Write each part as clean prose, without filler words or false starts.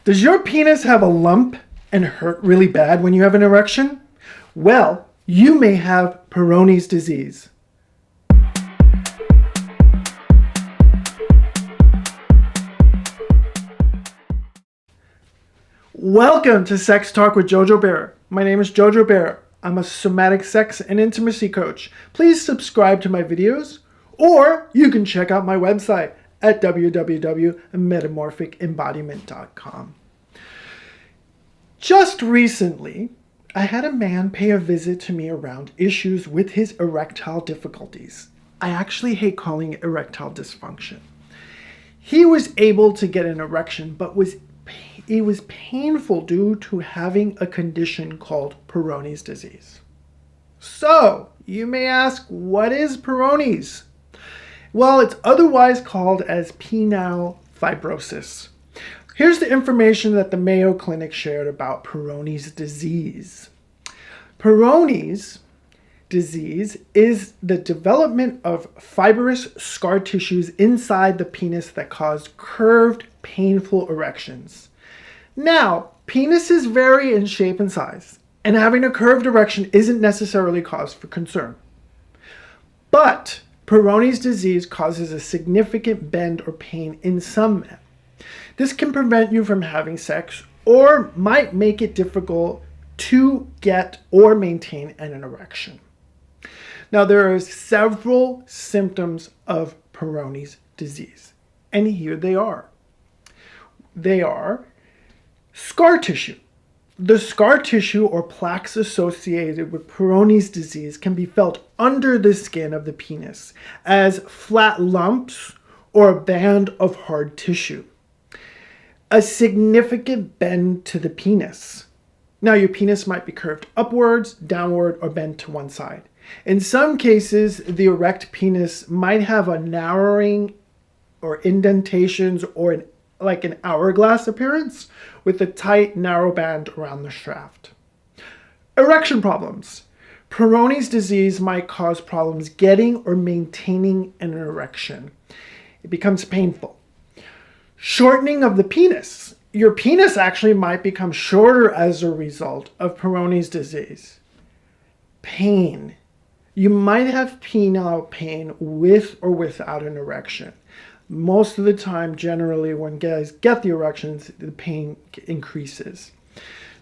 Does your penis have a lump and hurt really bad when you have an erection? Well, you may have Peyronie's disease. Welcome to Sex Talk with JoJo Bear. My name is JoJo Bear. I'm a somatic sex and intimacy coach. Please subscribe to my videos, or you can check out my website at www.metamorphicembodiment.com. Just recently, I had a man pay a visit to me around issues with his erectile difficulties. I actually hate calling it erectile dysfunction. He was able to get an erection, but it was painful due to having a condition called Peyronie's disease. So, you may ask, what is Peyronie's? Well, it's otherwise called as penile fibrosis. Here's the information that the Mayo Clinic shared about Peyronie's disease. Peyronie's disease is the development of fibrous scar tissues inside the penis that cause curved, painful erections. Now, penises vary in shape and size, and having a curved erection isn't necessarily cause for concern. But Peyronie's disease causes a significant bend or pain in some men. This can prevent you from having sex or might make it difficult to get or maintain an erection. Now, there are several symptoms of Peyronie's disease, and here they are. They are scar tissue. The scar tissue or plaques associated with Peyronie's disease can be felt under the skin of the penis as flat lumps or a band of hard tissue. A significant bend to the penis. Now, your penis might be curved upwards, downward, or bent to one side. In some cases, the erect penis might have a narrowing or indentations or like an hourglass appearance with a tight, narrow band around the shaft. Erection problems. Peyronie's disease might cause problems getting or maintaining an erection. It becomes painful. Shortening of the penis. Your penis actually might become shorter as a result of Peyronie's disease. Pain. You might have penile pain with or without an erection. Most of the time, generally, when guys get the erections, the pain increases.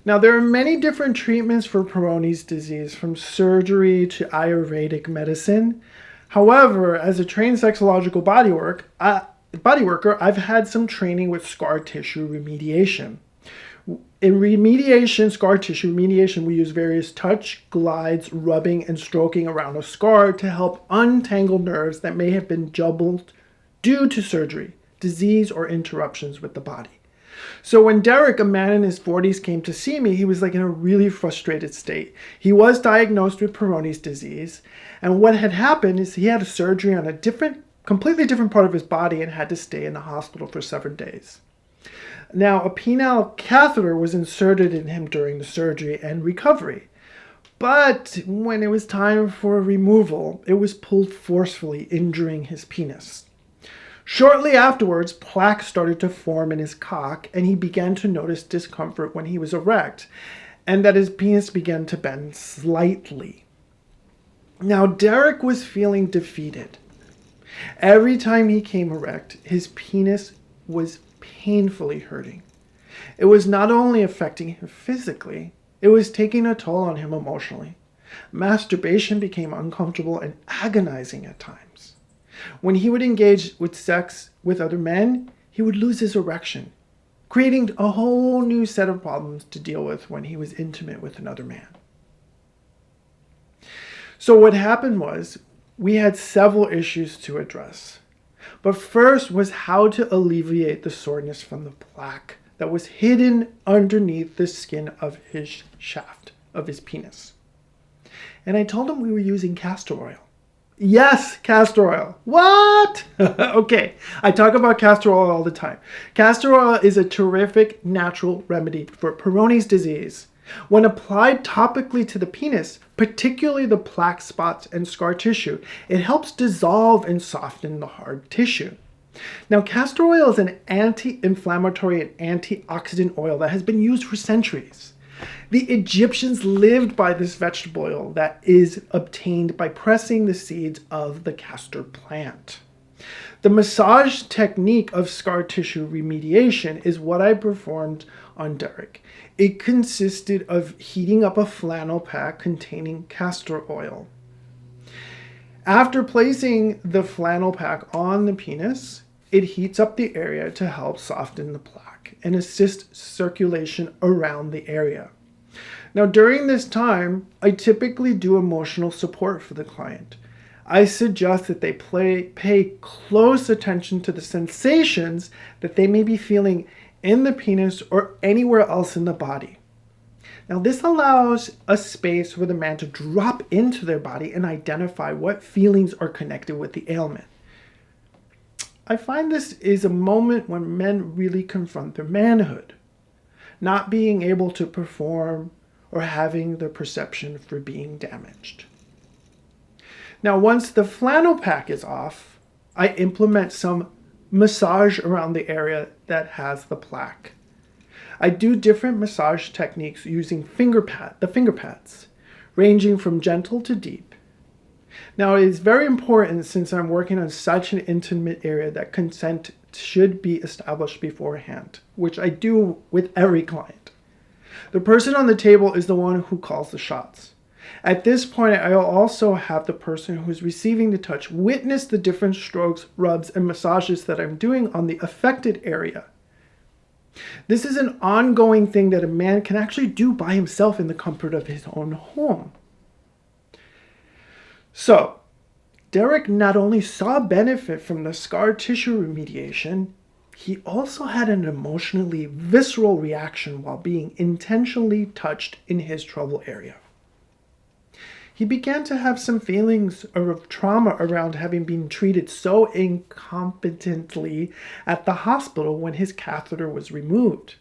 Now, there are many different treatments for Peyronie's disease, from surgery to Ayurvedic medicine. However, as a trained sexological bodyworker, I've had some training with scar tissue remediation. In scar tissue remediation, we use various touch, glides, rubbing, and stroking around a scar to help untangle nerves that may have been jumbled due to surgery, disease, or interruptions with the body. So when Derek, a man in his 40s, came to see me, he was like in a really frustrated state. He was diagnosed with Peyronie's disease, and what had happened is he had a surgery on a completely different part of his body and had to stay in the hospital for 7 days. Now, a penile catheter was inserted in him during the surgery and recovery. But when it was time for removal, it was pulled forcefully, injuring his penis. Shortly afterwards, plaques started to form in his cock, and he began to notice discomfort when he was erect, and that his penis began to bend slightly. Now, Derek was feeling defeated. Every time he came erect, his penis was painfully hurting. It was not only affecting him physically, it was taking a toll on him emotionally. Masturbation became uncomfortable and agonizing at times. When he would engage with sex with other men, he would lose his erection, creating a whole new set of problems to deal with when he was intimate with another man. So what happened was, we had several issues to address. But first was how to alleviate the soreness from the plaque that was hidden underneath the skin of his shaft, of his penis. And I told him we were using castor oil. Yes, castor oil. What? Okay, I talk about castor oil all the time. Castor oil is a terrific natural remedy for Peyronie's disease. When applied topically to the penis, particularly the plaque spots and scar tissue, it helps dissolve and soften the hard tissue. Now, castor oil is an anti-inflammatory and antioxidant oil that has been used for centuries. The Egyptians lived by this vegetable oil that is obtained by pressing the seeds of the castor plant. The massage technique of scar tissue remediation is what I performed on Derek. It consisted of heating up a flannel pack containing castor oil. After placing the flannel pack on the penis, it heats up the area to help soften the plaque and assist circulation around the area. Now, during this time, I typically do emotional support for the client. I suggest that they pay close attention to the sensations that they may be feeling in the penis or anywhere else in the body. Now, this allows a space for the man to drop into their body and identify what feelings are connected with the ailment. I find this is a moment when men really confront their manhood, not being able to perform or having the perception for being damaged. Now, once the flannel pack is off, I implement some massage around the area that has the plaque. I do different massage techniques using the finger pads, ranging from gentle to deep. Now, it is very important, since I'm working on such an intimate area, that consent should be established beforehand, which I do with every client. The person on the table is the one who calls the shots. At this point, I'll also have the person who's receiving the touch witness the different strokes, rubs, and massages that I'm doing on the affected area. This is an ongoing thing that a man can actually do by himself in the comfort of his own home. So, Derek not only saw benefit from the scar tissue remediation, he also had an emotionally visceral reaction while being intentionally touched in his trouble area. He began to have some feelings of trauma around having been treated so incompetently at the hospital when his catheter was removed.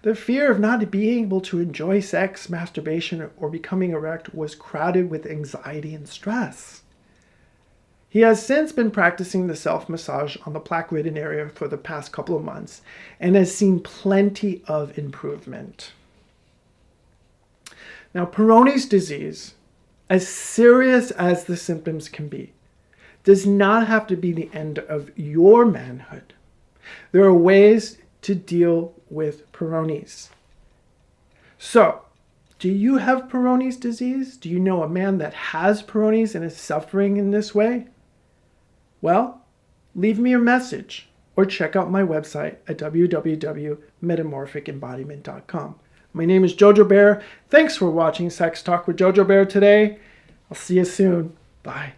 The fear of not being able to enjoy sex, masturbation, or becoming erect was crowded with anxiety and stress. He has since been practicing the self-massage on the plaque-ridden area for the past couple of months and has seen plenty of improvement. Now, Peyronie's disease, as serious as the symptoms can be, does not have to be the end of your manhood. There are ways to deal with Peyronie's. So, do you have Peyronie's disease? Do you know a man that has Peyronie's and is suffering in this way? Well, leave me a message or check out my website at www.metamorphicembodiment.com. My name is JoJo Bear. Thanks for watching Sex Talk with JoJo Bear today. I'll see you soon. Bye.